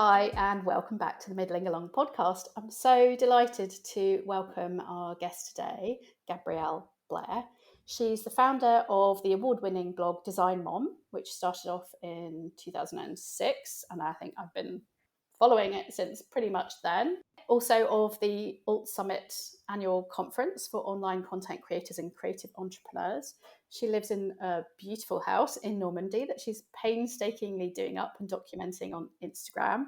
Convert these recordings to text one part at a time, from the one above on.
Hi, and welcome back to the Middling Along podcast. I'm so delighted to welcome our guest today, Gabrielle Blair. She's the founder of the award-winning blog Design Mom, which started off in 2006, and I think I've been following it since pretty much then. Also of the Alt Summit annual conference for online content creators and creative entrepreneurs. She lives in a beautiful house in Normandy that she's painstakingly doing up and documenting on Instagram,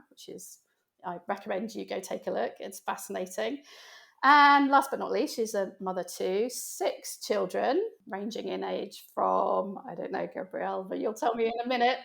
I recommend you go take a look. It's fascinating. And last but not least, she's a mother to 6 children, ranging in age from, I don't know, Gabrielle, but you'll tell me in a minute.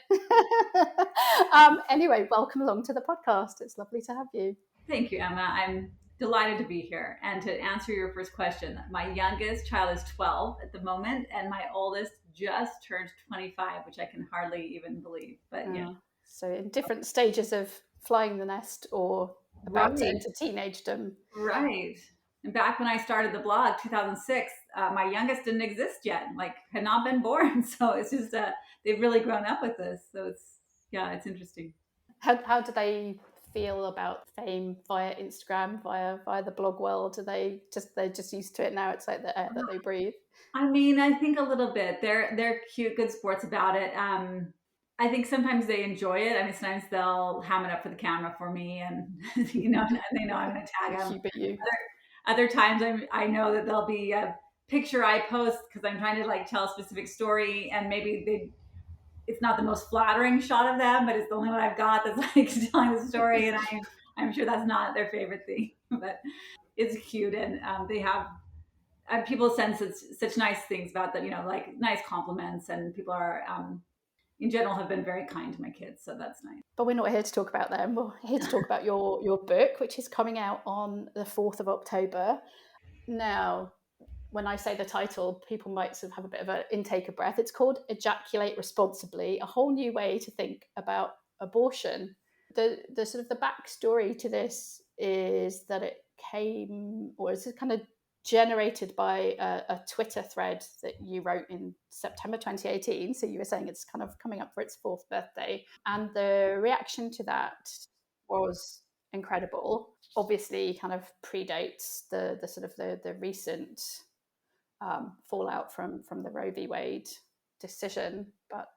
Anyway, welcome along to the podcast. It's lovely to have you. Thank you, Emma. I'm delighted to be here. And to answer your first question, my youngest child is 12 at the moment, and my oldest just turned 25, which I can hardly even believe. But yeah. So in different stages of flying the nest or about to into teenagedom. Right. And back when I started the blog, 2006, my youngest didn't exist yet, had not been born. So it's just, they've really grown up with this. So it's interesting. How do they feel about fame via Instagram, via the blog world? They're just used to it now? It's like the air that they breathe. I mean, I think a little bit. They're cute, good sports about it. I think sometimes they enjoy it. I mean, sometimes they'll ham it up for the camera for me, and and they know I'm going to tag them. Other times, I know that there'll be a picture I post because I'm trying to tell a specific story, and maybe it's not the most flattering shot of them, but it's the only one I've got that's telling the story, and I'm sure that's not their favorite thing, but it's cute, and they have. People send such nice things about them, nice compliments, and people are. In general, have been very kind to my kids, so that's nice. But we're not here to talk about them. We're here to talk about your book, which is coming out on the 4th of October. Now, when I say the title, people might sort of have a bit of an intake of breath. It's called Ejaculate Responsibly, a whole new way to think about abortion. The sort of the backstory to this is that it came, or is kind of generated by a Twitter thread that you wrote in September 2018. So you were saying it's kind of coming up for its 4th birthday. And the reaction to that was incredible. Obviously kind of predates the sort of the recent fallout from the Roe v. Wade decision. But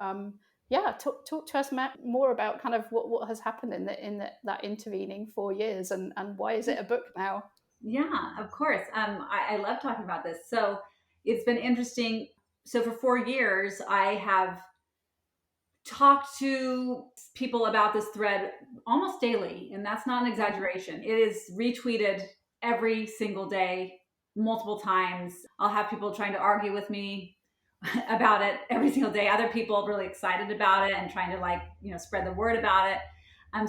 talk to us more about kind of what has happened in that intervening 4 years, and why is it a book now? Yeah, of course. I love talking about this. So it's been interesting. So for 4 years, I have talked to people about this thread almost daily, and that's not an exaggeration. It is retweeted every single day, multiple times. I'll have people trying to argue with me about it every single day. Other people really excited about it and trying to spread the word about it.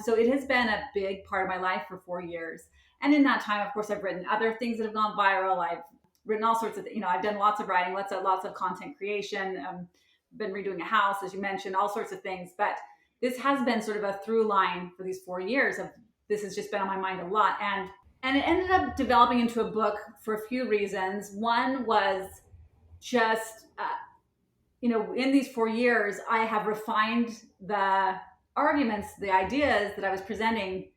So it has been a big part of my life for 4 years. And in that time, of course, I've written other things that have gone viral. I've written all sorts of, I've done lots of writing, lots of content creation, been redoing a house, as you mentioned, all sorts of things. But this has been sort of a through line for these 4 years of this has just been on my mind a lot. And it ended up developing into a book for a few reasons. One was just, in these 4 years, I have refined the arguments, the ideas that I was presenting.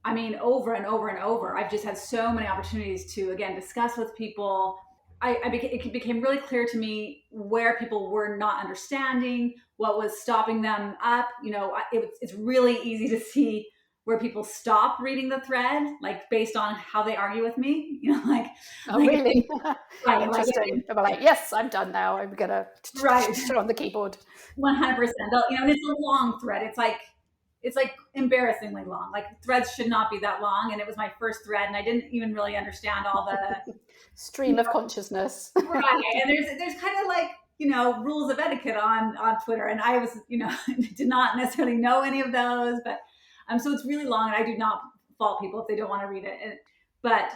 I mean, over and over and over. I've just had so many opportunities to, again, discuss with people. It became really clear to me where people were not understanding, what was stopping them up. It's really easy to see where people stop reading the thread, based on how they argue with me. Really? Right, interesting. Yes, I'm done now. I'm gonna turn on the keyboard. 100%. And it's a long thread. It's embarrassingly long. Threads should not be that long. And it was my first thread, and I didn't even really understand all the stream of consciousness. Right. And there's kind of rules of etiquette on Twitter. And I was, did not necessarily know any of those, but so it's really long, and I do not fault people if they don't want to read it. But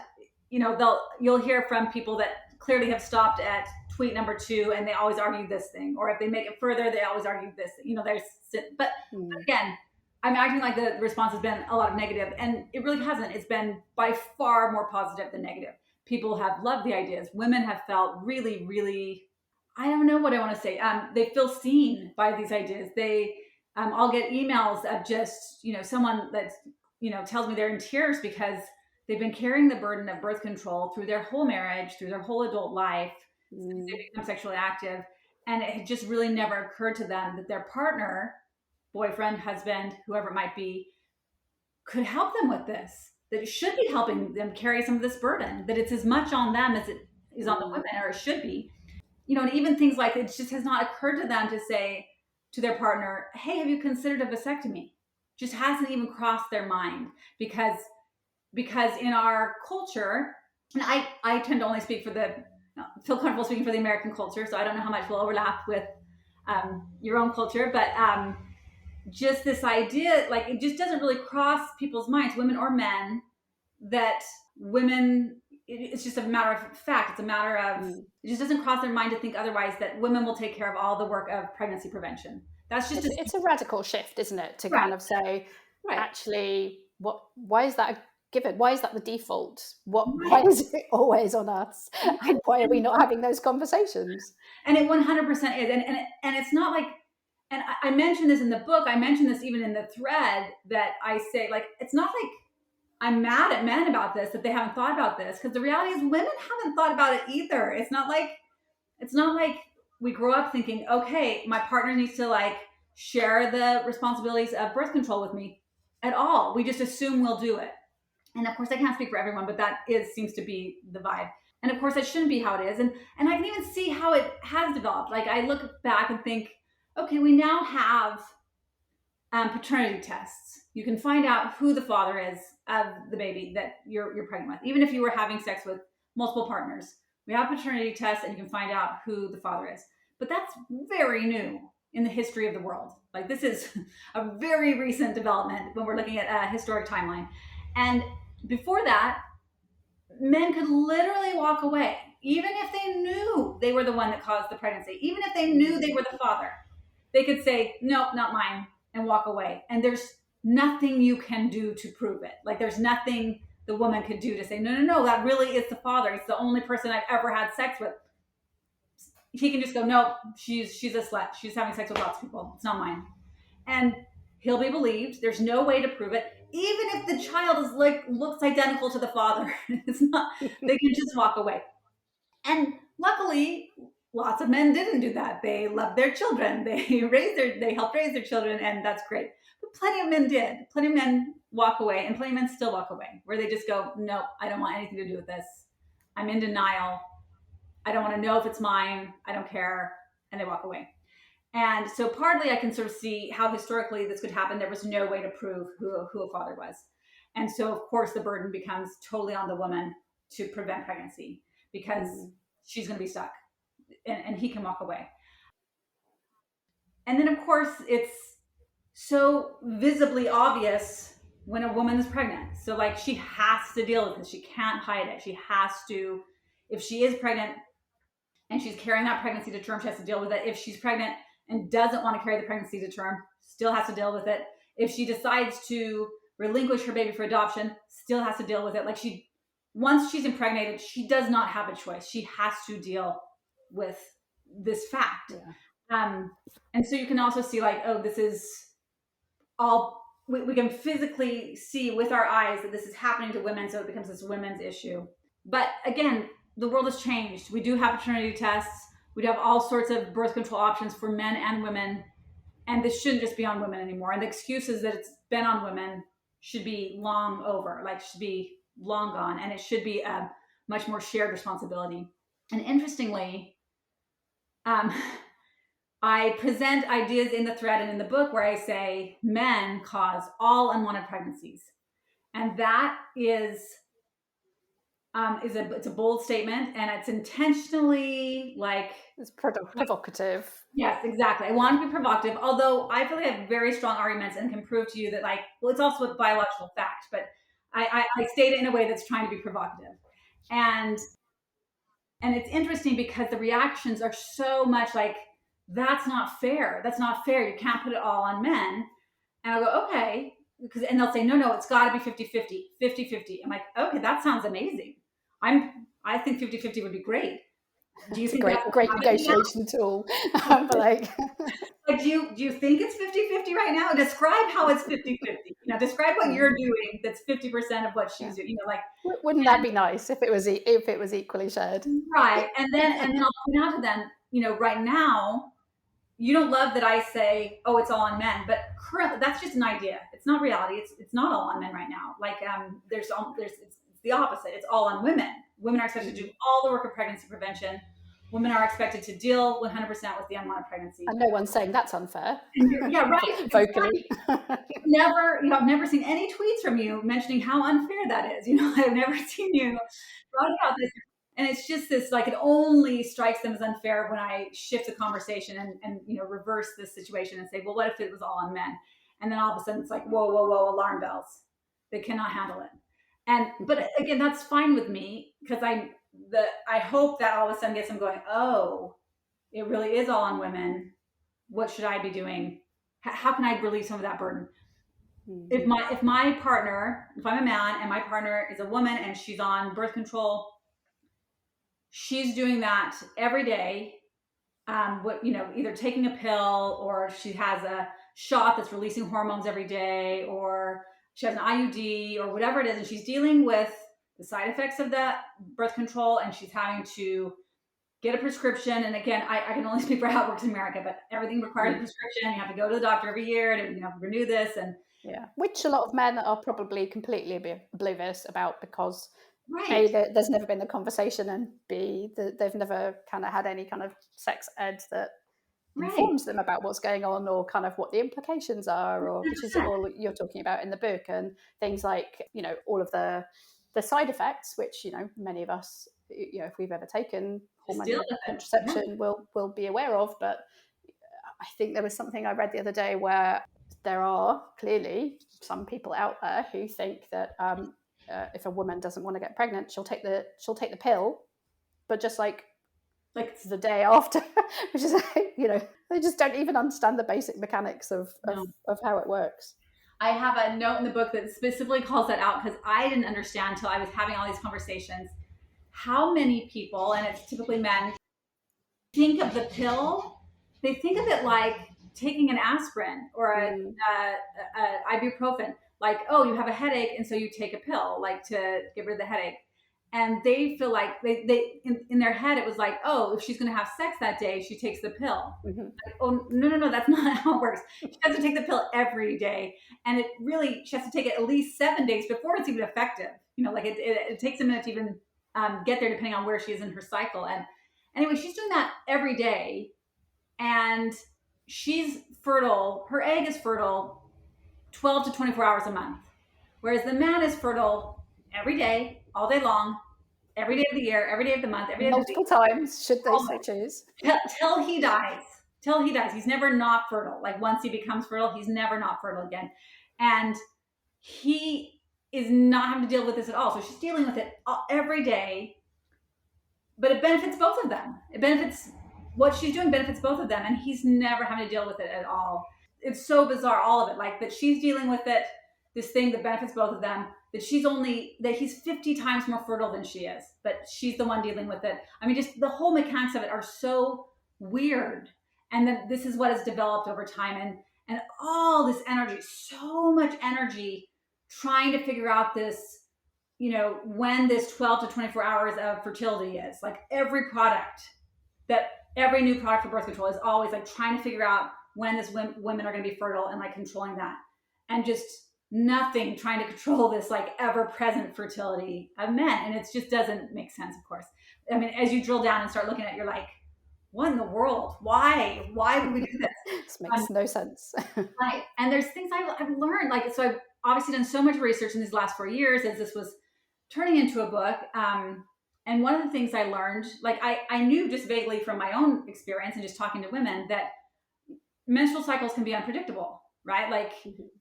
you'll hear from people that clearly have stopped at tweet number 2, and they always argue this thing, or if they make it further, they always argue this. But again, I'm acting like the response has been a lot of negative, and it really hasn't. It's been by far more positive than negative. People have loved the ideas. Women have felt really, really, I don't know what I want to say. They feel seen by these ideas. I'll get emails of just, someone that's, tells me they're in tears because they've been carrying the burden of birth control through their whole marriage, through their whole adult life, since they become sexually active. And it had just really never occurred to them that their partner, boyfriend, husband, whoever it might be, could help them with this, that it should be helping them carry some of this burden, that it's as much on them as it is on the women, or it should be. And even things like it just has not occurred to them to say to their partner, hey, have you considered a vasectomy? Just hasn't even crossed their mind because in our culture, and I tend to only speak for feel comfortable speaking for the American culture, so I don't know how much will overlap with your own culture, but just this idea, like it just doesn't really cross people's minds, women or men, that women, it's just a matter of fact. It's a matter of, it just doesn't cross their mind to think otherwise, that women will take care of all the work of pregnancy prevention. That's just it's a radical shift, isn't it? To Right. kind of say, Right. actually, why is that a given? Why is that the default? Why is it always on us? And why are we not having those conversations? And it 100% is. And it's not like, and I mentioned this in the book, I mentioned this even in the thread, that I say, like, it's not like I'm mad at men about this, that they haven't thought about this, because the reality is women haven't thought about it either. It's not like we grow up thinking, okay, my partner needs to like share the responsibilities of birth control with me at all. We just assume we'll do it. And of course, I can't speak for everyone, but that seems to be the vibe. And of course, that shouldn't be how it is. And I can even see how it has developed. Like I look back and think, okay, we now have paternity tests. You can find out who the father is of the baby that you're pregnant with, even if you were having sex with multiple partners. We have paternity tests, and you can find out who the father is. But that's very new in the history of the world. Like this is a very recent development when we're looking at a historic timeline. And before that, men could literally walk away, even if they knew they were the one that caused the pregnancy, even if they knew they were the father. They could say, nope, not mine, and walk away. And there's nothing you can do to prove it. Like there's nothing the woman could do to say, no, that really is the father. It's the only person I've ever had sex with. He can just go, nope, she's a slut. She's having sex with lots of people. It's not mine. And he'll be believed. There's no way to prove it. Even if the child looks identical to the father, it's not, they can just walk away. And luckily, lots of men didn't do that. They loved their children. They helped raise their children, and that's great. But plenty of men did. Plenty of men walk away, and plenty of men still walk away, where they just go, nope, I don't want anything to do with this. I'm in denial. I don't want to know if it's mine. I don't care. And they walk away. And so partly I can sort of see how historically this could happen. There was no way to prove who a father was. And so, of course, the burden becomes totally on the woman to prevent pregnancy, because she's going to be stuck and he can walk away. And then, of course, it's so visibly obvious when a woman is pregnant. So like she has to deal with this. She can't hide it. She has to, if she is pregnant and she's carrying that pregnancy to term, she has to deal with it. If she's pregnant and doesn't want to carry the pregnancy to term, still has to deal with it. If she decides to relinquish her baby for adoption, still has to deal with it. Like once she's impregnated, she does not have a choice. She has to deal with this fact. Yeah. And so you can also see like, oh, this is all, we can physically see with our eyes that this is happening to women. So it becomes this women's issue. But again, the world has changed. We do have paternity tests. We do have all sorts of birth control options for men and women. And this shouldn't just be on women anymore. And the excuses that it's been on women should be long over, like should be long gone. And it should be a much more shared responsibility. And interestingly, I present ideas in the thread and in the book where I say men cause all unwanted pregnancies. And that is it's a bold statement, and it's intentionally like it's provocative. Yes, exactly. I want to be provocative, although I feel like I have very strong arguments and can prove to you that like, well, it's also a biological fact, but I state it in a way that's trying to be provocative. And it's interesting because the reactions are so much like, that's not fair. That's not fair. You can't put it all on men. And I'll go, okay. And they'll say, no, it's got to be 50-50, 50-50. I'm like, okay, that sounds amazing. I think 50-50 would be great. Do you It's a think that's great happening negotiation tool. But like, But do you think it's 50-50 right now? Describe how it's 50-50. Describe what you're doing that's 50% of what yeah. she's doing. Like, Wouldn't that be nice if it was equally shared? right. And then I'll point out to them, right now, you don't love that I say, oh, it's all on men, but currently that's just an idea. It's not reality. It's not all on men right now. Like it's the opposite. It's all on women. Women are expected to do all the work of pregnancy prevention. Women are expected to deal 100% with the unwanted pregnancy. And no one's saying that's unfair. Yeah, right. Vocally. I've never seen any tweets from you mentioning how unfair that is. I've never seen you write about this. And it's just this, like, it only strikes them as unfair when I shift the conversation and reverse this situation and say, well, what if it was all on men? And then all of a sudden it's like, whoa, alarm bells. They cannot handle it. But again, that's fine with me, because I hope that all of a sudden gets them going, oh, it really is all on women. What should I be doing? How can I relieve some of that burden? If my partner, if I'm a man and my partner is a woman and she's on birth control, she's doing that every day. Either taking a pill, or she has a shot that's releasing hormones every day, or she has an IUD, or whatever it is, and she's dealing with the side effects of that birth control, and she's having to get a prescription. And again, I can only speak for how it works in America, but everything requires a prescription. You have to go to the doctor every year to renew this. And yeah, which a lot of men are probably completely oblivious about, because right. A, there's never been the conversation, and B, they've never kind of had any kind of sex ed that informs them about what's going on, or kind of what the implications are, or which is all you're talking about in the book. And things like, all of the side effects, which, many of us, if we've ever taken hormonal contraception, will be aware of. But I think there was something I read the other day where there are clearly some people out there who think that if a woman doesn't want to get pregnant, she'll take the pill, but just like the day after, which is they just don't even understand the basic mechanics of how it works. I have a note in the book that specifically calls that out, because I didn't understand until I was having all these conversations how many people, and it's typically men, think of the pill. They think of it like taking an asprin or a ibuprofen. Like, oh, you have a headache, and so you take a pill, like, to get rid of the headache. And they feel like they in their head, it was like, oh, if she's going to have sex that day, she takes the pill. Like, oh, no, that's not how it works. She has to take the pill every day. And she has to take it at least 7 days before it's even effective. Like it takes a minute to even get there, depending on where she is in her cycle. And anyway, she's doing that every day. And she's fertile. Her egg is fertile 12 to 24 hours a month. Whereas the man is fertile every day, all day long, every day of the year, every day of the month, every day multiple of the week, times, should they so choose. Till he dies. He's never not fertile. Like, once he becomes fertile, he's never not fertile again. And he is not having to deal with this at all. So she's dealing with it every day, but it benefits both of them. What she's doing benefits both of them, and he's never having to deal with it at all. It's so bizarre, all of it. Like, that she's dealing with it, this thing that benefits both of them, that he's 50 times more fertile than she is, but she's the one dealing with it. I mean, just the whole mechanics of it are so weird. And then this is what has developed over time, and all this energy, so much energy, trying to figure out this, when this 12 to 24 hours of fertility is. Like, every new product for birth control is always like trying to figure out when women are going to be fertile, and like controlling that, and just nothing trying to control this like ever-present fertility of men. And it just doesn't make sense, of course. I mean, as you drill down and start looking at it, you're like, what in the world? Why would we do this? This makes no sense. Right. And there's things I've learned. Like, so I've obviously done so much research in these last 4 years as this was turning into a book. And one of the things I learned, like, I knew just vaguely from my own experience and just talking to women, that menstrual cycles can be unpredictable, right? Like,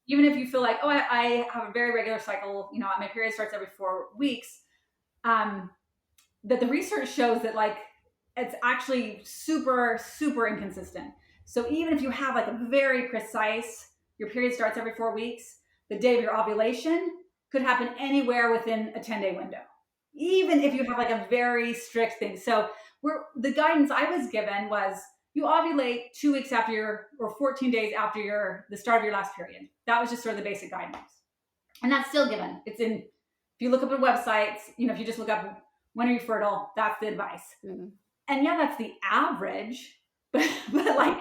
even if you feel like, oh, I have a very regular cycle, my period starts every 4 weeks, that the research shows that, like, it's actually super, super inconsistent. So even if you have like a very precise, your period starts every 4 weeks, the day of your ovulation could happen anywhere within a 10-day window, even if you have like a very strict thing. So where the guidance I was given was you ovulate 2 weeks after or 14 days after the start of your last period. That was just sort of the basic guidance. And that's still given. It's in, if you look up at websites, if you just look up when are you fertile, that's the advice. Mm. And yeah, that's the average, but like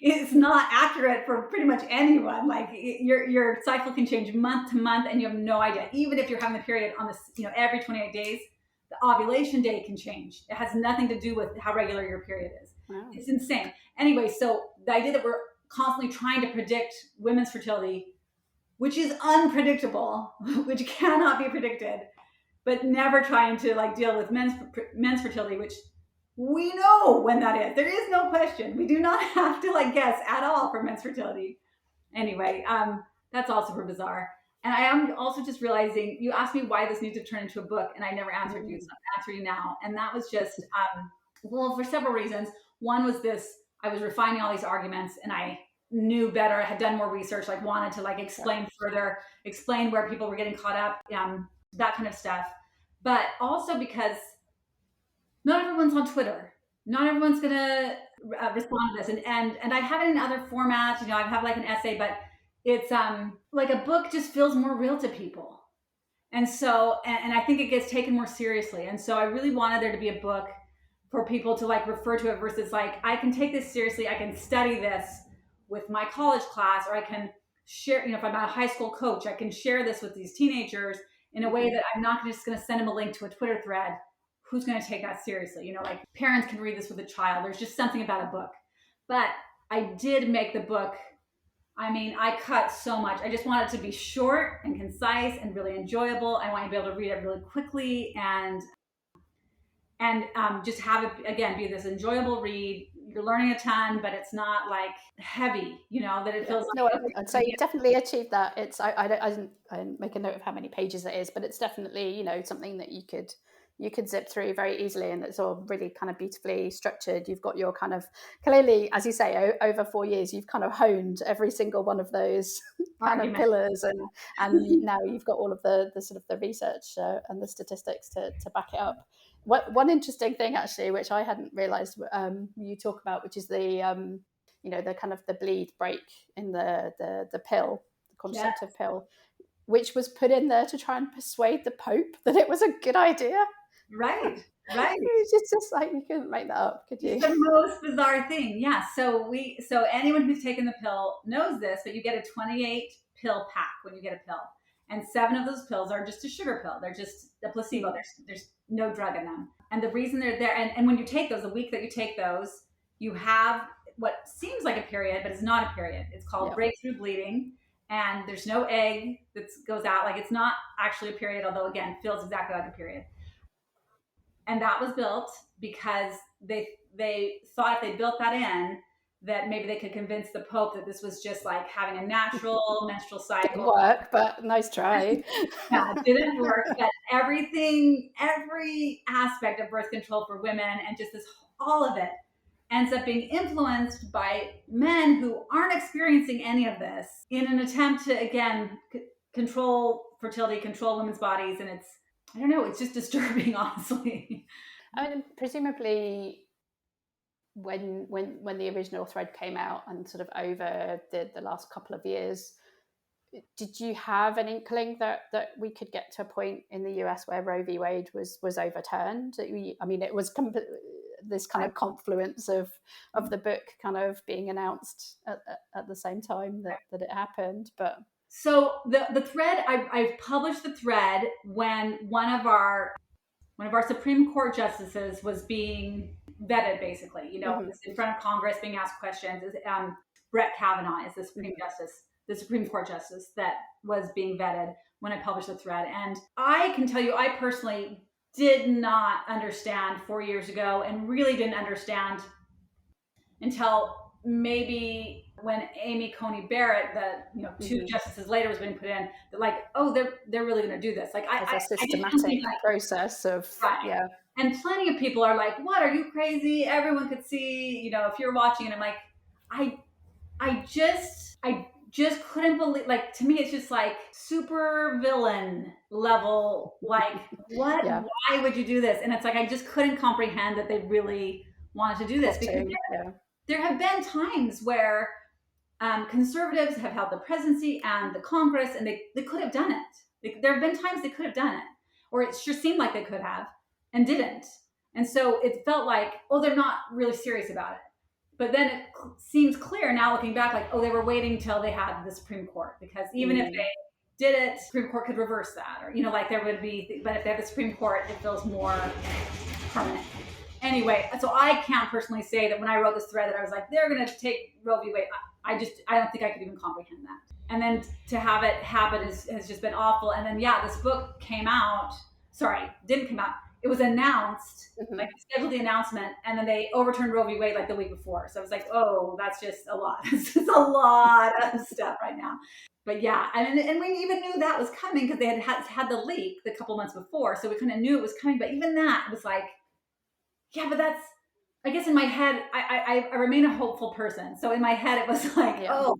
it's not accurate for pretty much anyone. Like your cycle can change month to month and you have no idea. Even if you're having the period on this, every 28 days, the ovulation day can change. It has nothing to do with how regular your period is. Wow. It's insane. Anyway, so the idea that we're constantly trying to predict women's fertility, which is unpredictable, which cannot be predicted, but never trying to like deal with men's fertility, which we know when that is. There is no question. We do not have to like guess at all for men's fertility. Anyway, that's all super bizarre. And I am also just realizing, you asked me why this needs to turn into a book, and I never answered you, so I'm answering you now. And that was just, well, for several reasons. One was this, I was refining all these arguments, and I knew better. I had done more research, like wanted to like explain further, explain where people were getting caught up, that kind of stuff. But also because not everyone's on Twitter. Not everyone's going to respond to this. And I have it in other formats. I have like an essay, but it's like a book just feels more real to people. And so, and I think it gets taken more seriously. And so I really wanted there to be a book for people to like refer to it versus like, I can take this seriously. I can study this with my college class, or I can share, if I'm a high school coach, I can share this with these teenagers in a way that I'm not just going to send them a link to a Twitter thread. Who's going to take that seriously? Like parents can read this with a child. There's just something about a book. But I did make the book. I mean, I cut so much. I just want it to be short and concise and really enjoyable. I want you to be able to read it really quickly and just have it, again, be this enjoyable read. You're learning a ton, but it's not like heavy, that it feels like. No, I'd say you definitely achieved that. It's, I didn't make a note of how many pages it is, but it's definitely, something that you could zip through very easily, and it's all really kind of beautifully structured. You've got your kind of, clearly, as you say, over 4 years, you've kind of honed every single one of those kind of pillars, and now you've got all of the sort of the research and the statistics to back it up. One interesting thing actually, which I hadn't realized you talk about, which is the the kind of the bleed break in the pill, the contraceptive pill, which was put in there to try and persuade the Pope that it was a good idea. Right. It's just like, you couldn't make that up, could you? It's the most bizarre thing. Yeah. So anyone who's taken the pill knows this, but you get a 28 pill pack when you get a pill. And 7 of those pills are just a sugar pill. They're just a placebo. There's no drug in them. And the reason they're there, and when you take those, the week that you take those, you have what seems like a period, but it's not a period. It's called breakthrough bleeding. And there's no egg that goes out. Like, it's not actually a period, although again, feels exactly like a period. And that was built because they thought if they built that in, that maybe they could convince the Pope that this was just like having a natural menstrual cycle. Didn't work, but nice try. Yeah, it didn't work. But every aspect of birth control for women and just all of it ends up being influenced by men who aren't experiencing any of this in an attempt to, again, control fertility, control women's bodies. And it's, I don't know, it's just disturbing, honestly. I mean, presumably when the original thread came out and sort of over the last couple of years, did you have an inkling that we could get to a point in the US where Roe v. Wade was overturned? I mean, it was this kind of confluence of the book kind of being announced at the same time that it happened. But so the thread, I published the thread when one of our Supreme Court justices was being vetted, basically, in front of Congress, being asked questions. Brett Kavanaugh is the Supreme Court justice that was being vetted when I published the thread. And I can tell you, I personally did not understand 4 years ago, and really didn't understand until maybe when Amy Coney Barrett, the 2 justices later, was being put in, that like, oh, they're really going to do this. Like, it's a systematic process of right. And plenty of people are like, what, are you crazy? Everyone could see, if you're watching. And I'm like, I just couldn't believe, like, to me, it's just like super villain level, like, what, Yeah. why would you do this? And it's like, I just couldn't comprehend that they really wanted to do this, because there have been times where conservatives have held the presidency and the Congress, and they could have done it. There have been times they could have done it, or it sure seemed like they could have and didn't. And so it felt like, oh, they're not really serious about it. But then it seems clear now looking back, like, oh, they were waiting till they had the Supreme Court, because even if they did it, Supreme Court could reverse that, or, like, there would be, but if they have the Supreme Court, it feels more permanent. Anyway, so I can't personally say that when I wrote this thread that I was like, they're going to take Roe v. Wade. I don't think I could even comprehend that. And then to have it happen has just been awful. And then, this book came out. Sorry, didn't come out. It was announced, like, scheduled the announcement, and then they overturned Roe v. Wade like the week before. So I was like, oh, that's just a lot. It's just a lot of stuff right now. But and we even knew that was coming, because they had the leak the couple months before. So we kind of knew it was coming. But even that was like, but that's, I guess in my head, I remain a hopeful person. So in my head, it was like, oh,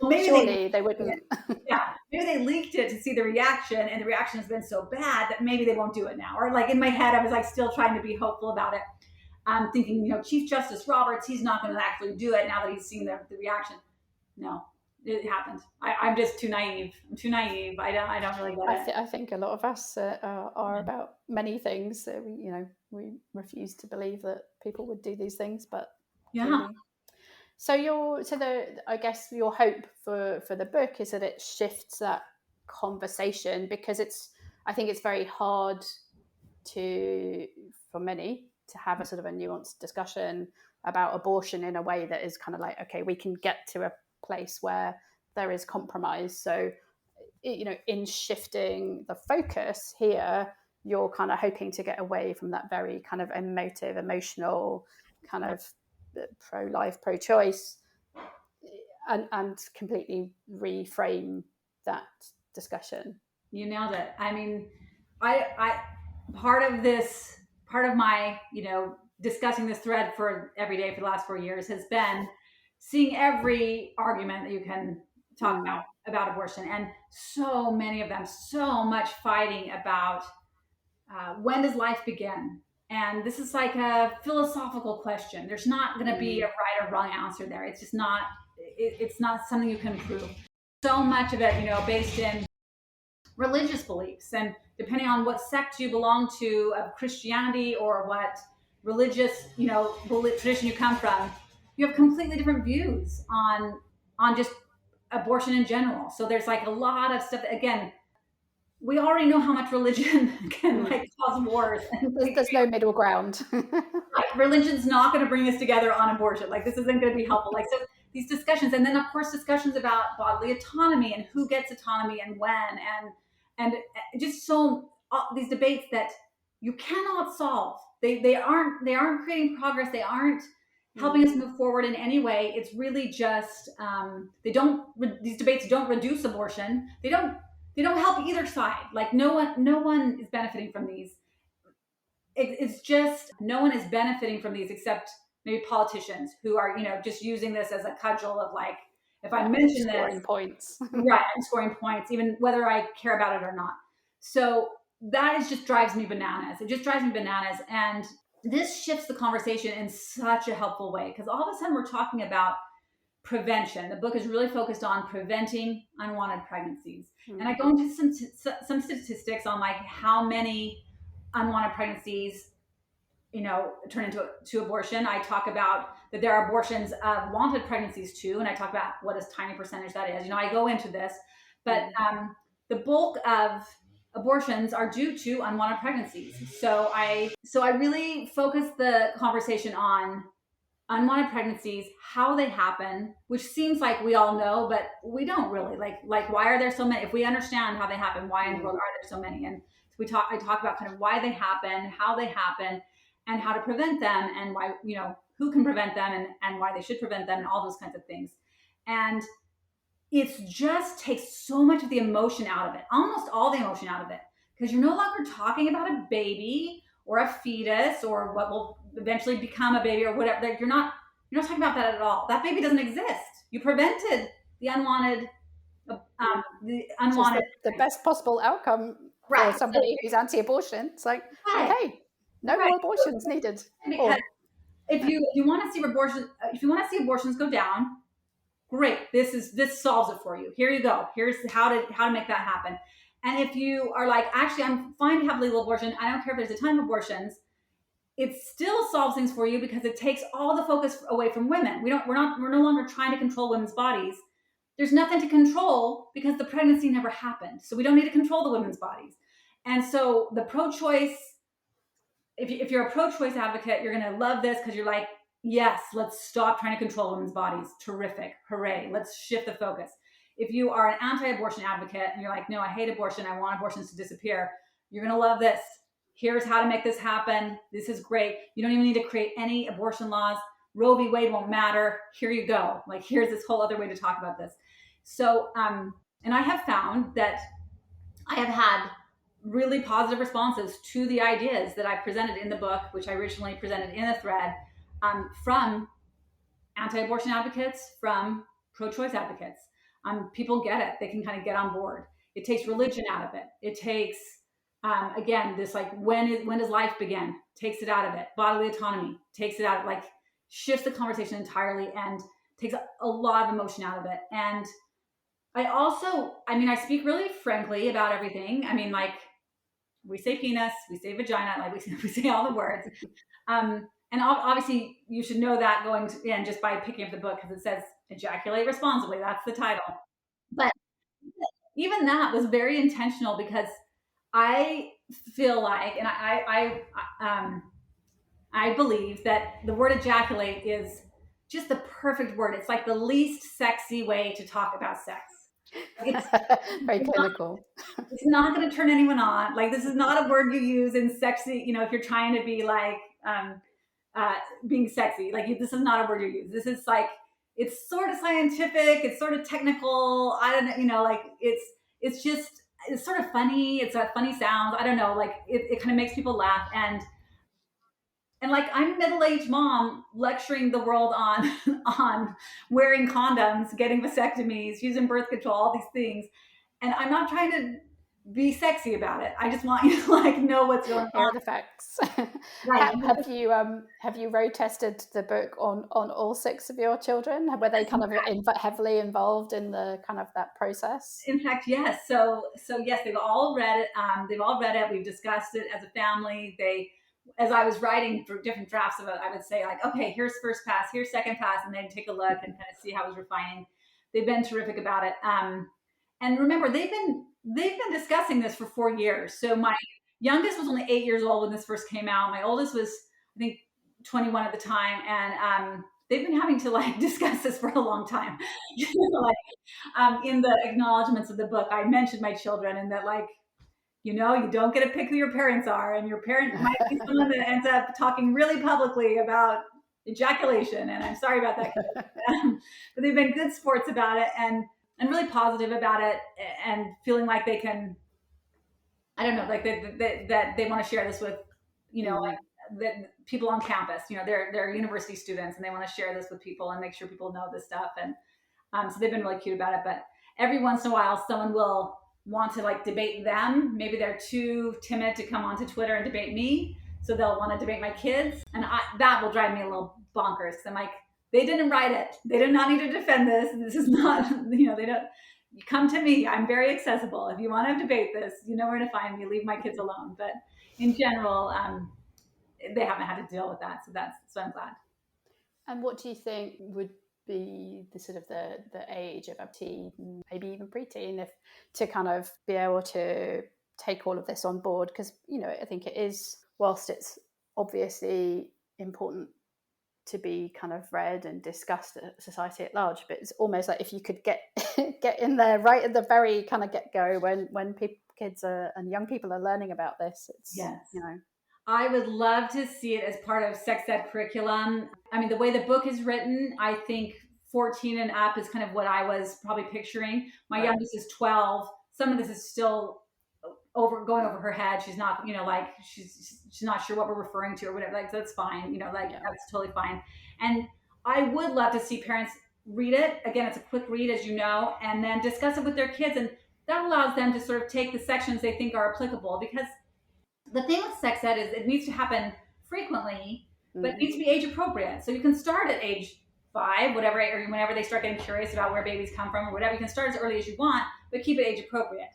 well, maybe surely they wouldn't. Maybe they leaked it to see the reaction, and the reaction has been so bad that maybe they won't do it now. Or, like, in my head, I was like still trying to be hopeful about it. I'm thinking, Chief Justice Roberts, he's not going to actually do it now that he's seen the reaction. No, it happened. I'm just too naive. I'm too naive. I don't really get it. I think a lot of us are about many things. We refuse to believe that people would do these things, but clearly. So I guess your hope for the book is that it shifts that conversation, because I think it's very hard for many to have a sort of a nuanced discussion about abortion in a way that is kind of like, okay, we can get to a place where there is compromise. So, in shifting the focus here, you're kind of hoping to get away from that very kind of emotional kind of pro-life, pro-choice, and completely reframe that discussion. You nailed it. I mean, I part of my, discussing this thread for every day for the last 4 years has been seeing every argument that you can talk about abortion, and so many of them, so much fighting about when does life begin? And this is like a philosophical question. There's not going to be a right or wrong answer there. It's just not. It's not something you can prove. So much of it, based in religious beliefs, and depending on what sect you belong to of Christianity, or what religious, tradition you come from, you have completely different views on just abortion in general. So there's like a lot of stuff that, again, we already know how much religion can cause wars. There's no middle ground. Religion's not going to bring us together on abortion. Like, this isn't going to be helpful. Like, so these discussions, and then of course discussions about bodily autonomy and who gets autonomy and when, and just so these debates that you cannot solve. They aren't creating progress. They aren't helping us move forward in any way. It's really just these debates don't reduce abortion. They don't help either side. Like, no one is benefiting from these. It's just no one is benefiting from these except maybe politicians who are, just using this as a cudgel of, like, if I mention scoring points. Right, I'm scoring points, even whether I care about it or not. So that just drives me bananas. It just drives me bananas. And this shifts the conversation in such a helpful way, because all of a sudden we're talking about prevention. The book is really focused on preventing unwanted pregnancies. And I go into some statistics on, like, how many unwanted pregnancies, turn into abortion. I talk about that there are abortions of wanted pregnancies too, and I talk about what a tiny percentage that is. I go into this, but the bulk of abortions are due to unwanted pregnancies. So I really focus the conversation on unwanted pregnancies, how they happen, which seems like we all know, but we don't really. Like why are there so many? If we understand how they happen, why in the world are there so many? And I talk about kind of why they happen, how they happen, and how to prevent them, and why, who can prevent them, and why they should prevent them, and all those kinds of things. And it just takes so much of the emotion out of it, almost all the emotion out of it, because you're no longer talking about a baby or a fetus or what will eventually become a baby or whatever. You're not talking about that at all. That baby doesn't exist. You prevented the unwanted, the Which is unwanted. the best possible outcome for Right. somebody who's anti-abortion. It's like, Right. okay, no Right. more abortions needed. Because Or if you want to see abortions go down, great. This solves it for you. Here you go. Here's how to make that happen. And if you are like, actually, I'm fine to have legal abortion. I don't care if there's a ton of abortions. It still solves things for you because it takes all the focus away from women. We're no longer trying to control women's bodies. There's nothing to control because the pregnancy never happened. So we don't need to control the women's bodies. And so the pro-choice, if you're a pro-choice advocate, you're going to love this because you're like, yes, let's stop trying to control women's bodies. Terrific. Hooray. Let's shift the focus. If you are an anti-abortion advocate and you're like, no, I hate abortion. I want abortions to disappear. You're going to love this. Here's how to make this happen. This is great. You don't even need to create any abortion laws. Roe v. Wade won't matter. Here you go. Like, here's this whole other way to talk about this. So, and I have found that I have had really positive responses to the ideas that I presented in the book, which I originally presented in a thread, from anti-abortion advocates, from pro-choice advocates. People get it. They can kind of get on board. It takes religion out of it. It takes, again, this like, when does life begin? Takes it out of it. Bodily autonomy takes it out, like shifts the conversation entirely and takes a lot of emotion out of it. And I speak really frankly about everything. I mean, like, we say penis, we say vagina, like we say all the words. And obviously you should know that going in just by picking up the book because it says Ejaculate Responsibly. That's the title. But even that was very intentional because I feel like, and I believe that the word ejaculate is just the perfect word. It's like the least sexy way to talk about sex. It's very clinical. It's not going to turn anyone on. Like, this is not a word you use in sexy, if you're trying to be like, being sexy, like this is not a word you use. This is like, it's sort of scientific. It's sort of technical. I don't know, like it's sort of funny. It's got funny sounds. I don't know. Like it kind of makes people laugh. And like, I'm a middle-aged mom lecturing the world on on wearing condoms, getting vasectomies, using birth control, all these things. And I'm not trying to be sexy about it. I just want you to like know what's going on. The facts. Right. Have you road tested the book on all 6 of your children? Were they kind of heavily involved in the kind of that process? In fact, yes. So yes, they've all read it. We've discussed it as a family. As I was writing for different drafts of it, I would say like, okay, here's first pass, here's second pass, and they'd take a look and kind of see how I was refining. They've been terrific about it. And remember, they've been discussing this for 4 years. So my youngest was only 8 years old when this first came out. My oldest was, I think, 21 at the time. And they've been having to like discuss this for a long time. In the acknowledgments of the book, I mentioned my children and that like, you don't get to pick who your parents are, and your parent might be someone that ends up talking really publicly about ejaculation. And I'm sorry about that. But they've been good sports about it and really positive about it, and feeling like they can, I don't know, like that they want to share this with, like the people on campus. They're university students and they want to share this with people and make sure people know this stuff. And so they've been really cute about it. But every once in a while, someone will want to like debate them. Maybe they're too timid to come onto Twitter and debate me, so they'll want to debate my kids, and that will drive me a little bonkers. I'm like, they didn't write it. They did not need to defend this. This is not, they don't. You come to me. I'm very accessible. If you want to debate this, you know where to find me. Leave my kids alone. But in general, they haven't had to deal with that. So I'm glad. And what do you think would be the sort of the age of a teen, maybe even preteen, if to kind of be able to take all of this on board? Because I think it is, whilst it's obviously important to be kind of read and discussed at society at large, but it's almost like if you could get in there right at the very kind of get-go when kids and young people are learning about this. It's, yes. I would love to see it as part of sex ed curriculum. I mean, the way the book is written, I think 14 and up is kind of what I was probably picturing. My youngest is 12. Some of this is still going over her head. She's not, like she's not sure what we're referring to or whatever. Like, that's fine. That's totally fine. And I would love to see parents read it. Again, it's a quick read, as you know, and then discuss it with their kids. And that allows them to sort of take the sections they think are applicable. Because the thing with sex ed is it needs to happen frequently, but it needs to be age appropriate. So you can start at age 5, whatever, or whenever they start getting curious about where babies come from or whatever. You can start as early as you want, but keep it age appropriate.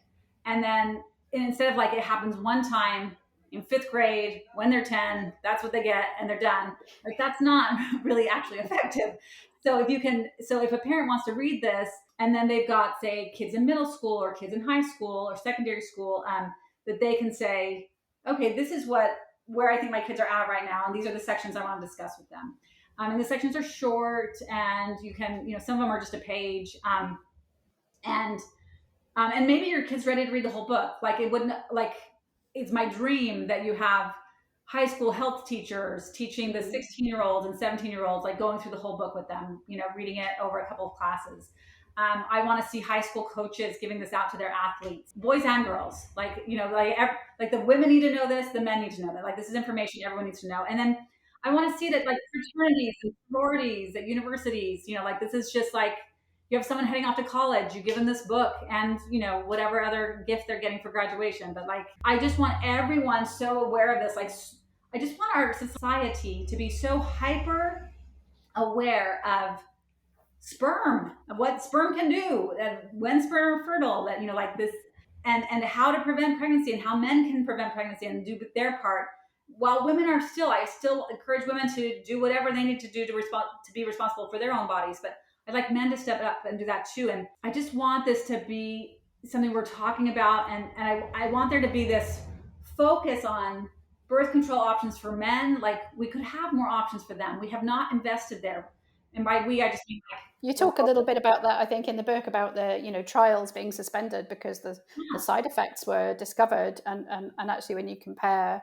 And then instead of like it happens one time in 5th grade when they're 10, that's what they get and they're done. Like that's not really actually effective. So if a parent wants to read this and then they've got, say, kids in middle school or kids in high school or secondary school, that they can say, okay, this is where I think my kids are at right now, and these are the sections I want to discuss with them. And the sections are short, and you can, some of them are just a page, and maybe your kid's ready to read the whole book. Like it's my dream that you have high school health teachers teaching the 16-year-olds and 17-year-olds, like going through the whole book with them, reading it over a couple of classes. I want to see high school coaches giving this out to their athletes, boys and girls. Like the women need to know this, the men need to know that. Like this is information everyone needs to know. And then I want to see it at like fraternities and sororities at universities. Like this is just like you have someone heading off to college, you give them this book and whatever other gift they're getting for graduation. But like I just want everyone so aware of this. Like I just want our society to be so hyper aware of sperm, what sperm can do, and when sperm are fertile, that like this, and how to prevent pregnancy and how men can prevent pregnancy and do their part. While women I still encourage women to do whatever they need to do to be responsible for their own bodies, but I'd like men to step up and do that too. And I just want this to be something we're talking about, and I want there to be this focus on birth control options for men. Like we could have more options for them. We have not invested there. And by we, I just mean like, you talk a little bit about that, I think, in the book about the trials being suspended because the side effects were discovered, and actually when you compare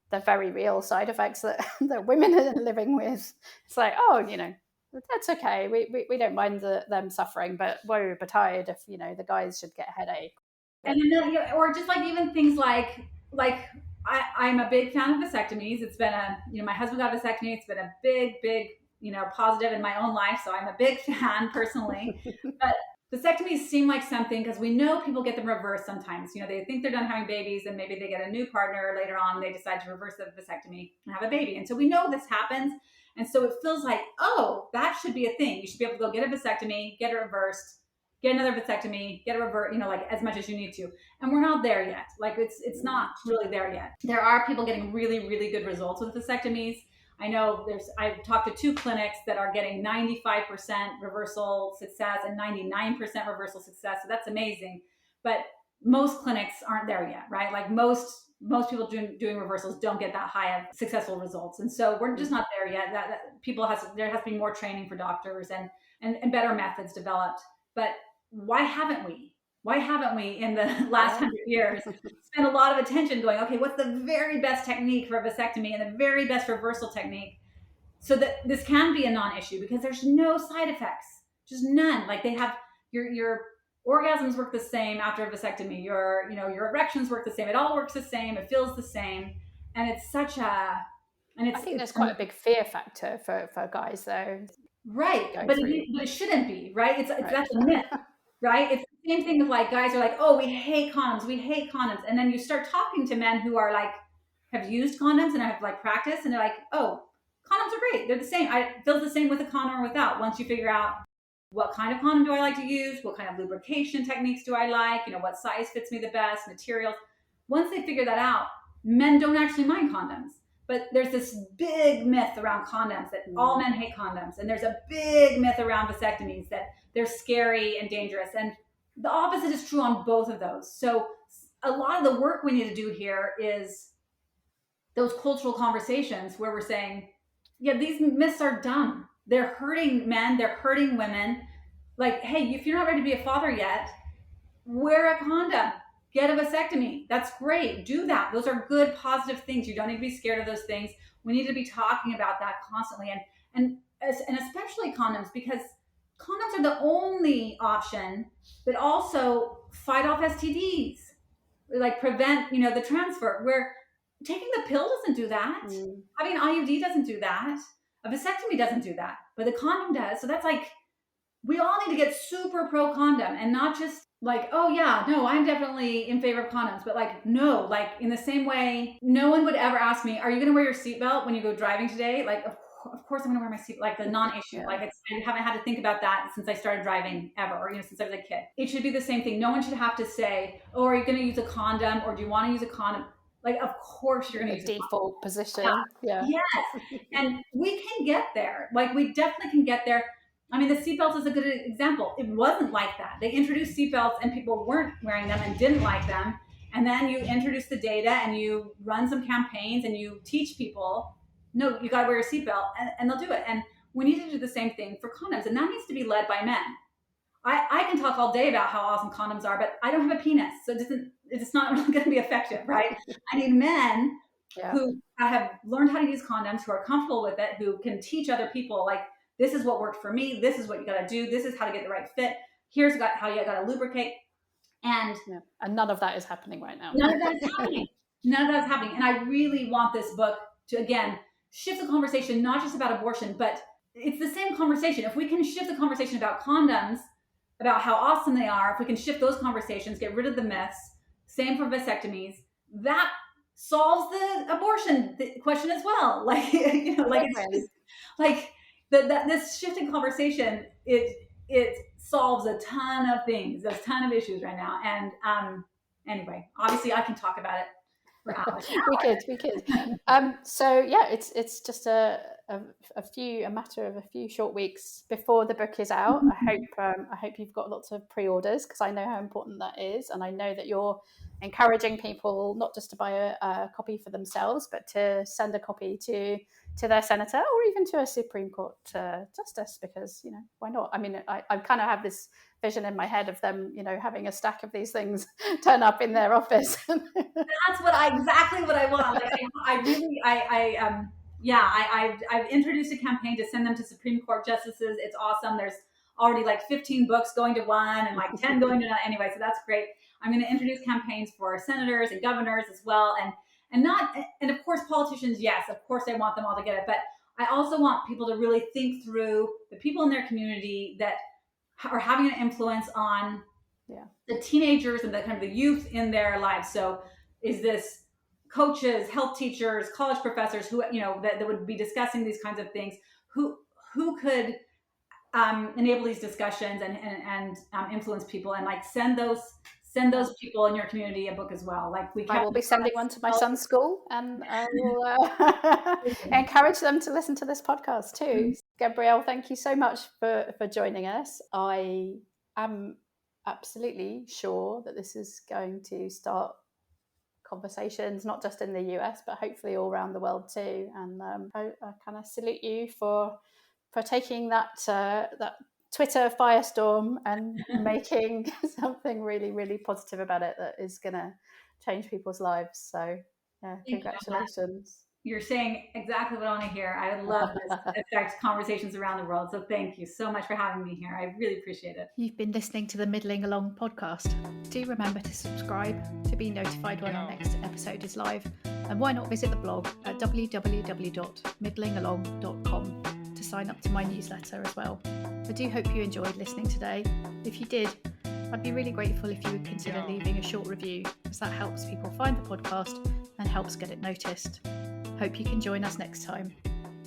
the very real side effects that women are living with, it's like, that's okay. We don't mind them suffering, but woe betide if the guys should get a headache. And then, or just like even things like I'm a big fan of vasectomies. It's been my husband got a vasectomy. It's been a big positive in my own life. So I'm a big fan personally. But vasectomies seem like something, because we know people get them reversed sometimes. They think they're done having babies and maybe they get a new partner later on and they decide to reverse the vasectomy and have a baby. And so we know this happens. And so it feels like, oh, that should be a thing. You should be able to go get a vasectomy, get it reversed, get another vasectomy, get a revert, like as much as you need to. And we're not there yet. Like it's not really there yet. There are people getting really, really good results with vasectomies. I know I've talked to 2 clinics that are getting 95% reversal success and 99% reversal success. So that's amazing. But most clinics aren't there yet, right? Like most people doing reversals don't get that high of successful results. And so we're just not there yet. There has to be more training for doctors and better methods developed. But why haven't we? Why haven't we in the last 100 years spent a lot of attention going, okay, what's the very best technique for a vasectomy and the very best reversal technique so that this can be a non-issue? Because there's no side effects, just none. Like they have your orgasms work the same after a vasectomy. Your erections work the same. It all works the same. It feels the same. And it's I think there's quite a big fear factor for guys though. Right. But it shouldn't be, right? It's right. That's a myth. Right? It's the same thing with like guys are like, oh, we hate condoms. And then you start talking to men who are like, have used condoms and have like practiced, and they're like, oh, condoms are great. They're the same. It feels the same with a condom or without. Once you figure out what kind of condom do I like to use, what kind of lubrication techniques do I like, what size fits me the best, materials. Once they figure that out, men don't actually mind condoms. But there's this big myth around condoms that all men hate condoms. And there's a big myth around vasectomies that they're scary and dangerous. And the opposite is true on both of those. So a lot of the work we need to do here is those cultural conversations where we're saying, yeah, these myths are dumb. They're hurting men. They're hurting women. Like, hey, if you're not ready to be a father yet, wear a condom. Get a vasectomy. That's great. Do that. Those are good, positive things. You don't need to be scared of those things. We need to be talking about that constantly, and especially condoms, because condoms are the only option that also fight off STDs, like prevent, the transfer. Where taking the pill doesn't do that. Having an IUD doesn't do that. A vasectomy doesn't do that, but the condom does. So that's like, we all need to get super pro condom, and not just like, oh yeah, no, I'm definitely in favor of condoms, but like, no, like in the same way, no one would ever ask me, are you going to wear your seatbelt when you go driving today? Like, of course I'm going to wear my seat, like the non-issue. Yeah. Like I haven't had to think about that since I started driving ever, or, since I was a kid. It should be the same thing. No one should have to say, oh, are you going to use a condom, or do you want to use a condom? Like, of course you're going to use a default position. Yeah. Yes. And we can get there. Like, we definitely can get there. I mean, the seatbelt is a good example. It wasn't like that. They introduced seatbelts and people weren't wearing them and didn't like them. And then you introduce the data and you run some campaigns and you teach people, no, you got to wear your seatbelt, and they'll do it. And we need to do the same thing for condoms. And that needs to be led by men. I can talk all day about how awesome condoms are, but I don't have a penis. So it's not really going to be effective, right? I need men who have learned how to use condoms, who are comfortable with it, who can teach other people, like, this is what worked for me. This is what you got to do. This is how to get the right fit. Here's how you got to lubricate. And none of that is happening right now. None of that is happening. None of that is happening. And I really want this book to, again, shift the conversation, not just about abortion, but it's the same conversation. If we can shift the conversation about condoms, about how awesome they are, if we can shift those conversations, get rid of the myths, same for vasectomies, that solves the abortion question as well. Like, like it's just, like this shifting conversation, it solves a ton of things, a ton of issues right now. And anyway, obviously I can talk about it for hours. we could. So yeah, it's just a matter of a few short weeks before the book is out. I hope you've got lots of pre-orders, because I know how important that is, and I know that you're encouraging people not just to buy a copy for themselves, but to send a copy to their senator or even to a Supreme Court justice, because why not? I mean, I kind of have this vision in my head of them, having a stack of these things turn up in their office. That's exactly what I want. Like, I've introduced a campaign to send them to Supreme Court justices. It's awesome. There's already like 15 books going to one and like 10 going to another. Anyway, so that's great. I'm going to introduce campaigns for senators and governors as well. And of course, politicians, yes, of course I want them all to get it. But I also want people to really think through the people in their community that are having an influence on the teenagers and the kind of the youth in their lives. So is this coaches, health teachers, college professors who, that would be discussing these kinds of things, who could enable these discussions and influence people, and like send those people in your community a book as well. Like I will be sending one to my son's school, and I will encourage them to listen to this podcast too. Mm-hmm. Gabrielle, thank you so much for joining us. I am absolutely sure that this is going to start conversations, not just in the US, but hopefully all around the world too. And I kind of salute you for taking that Twitter firestorm and making something really, really positive about it that is going to change people's lives. So yeah, congratulations. You're saying exactly what I want to hear. I love this affect conversations around the world. So thank you so much for having me here. I really appreciate it. You've been listening to the Middling Along podcast. Do remember to subscribe to be notified when our next episode is live. And why not visit the blog at www.middlingalong.com to sign up to my newsletter as well. I do hope you enjoyed listening today. If you did, I'd be really grateful if you would consider leaving a short review, as that helps people find the podcast and helps get it noticed. Hope you can join us next time.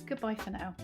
Goodbye for now.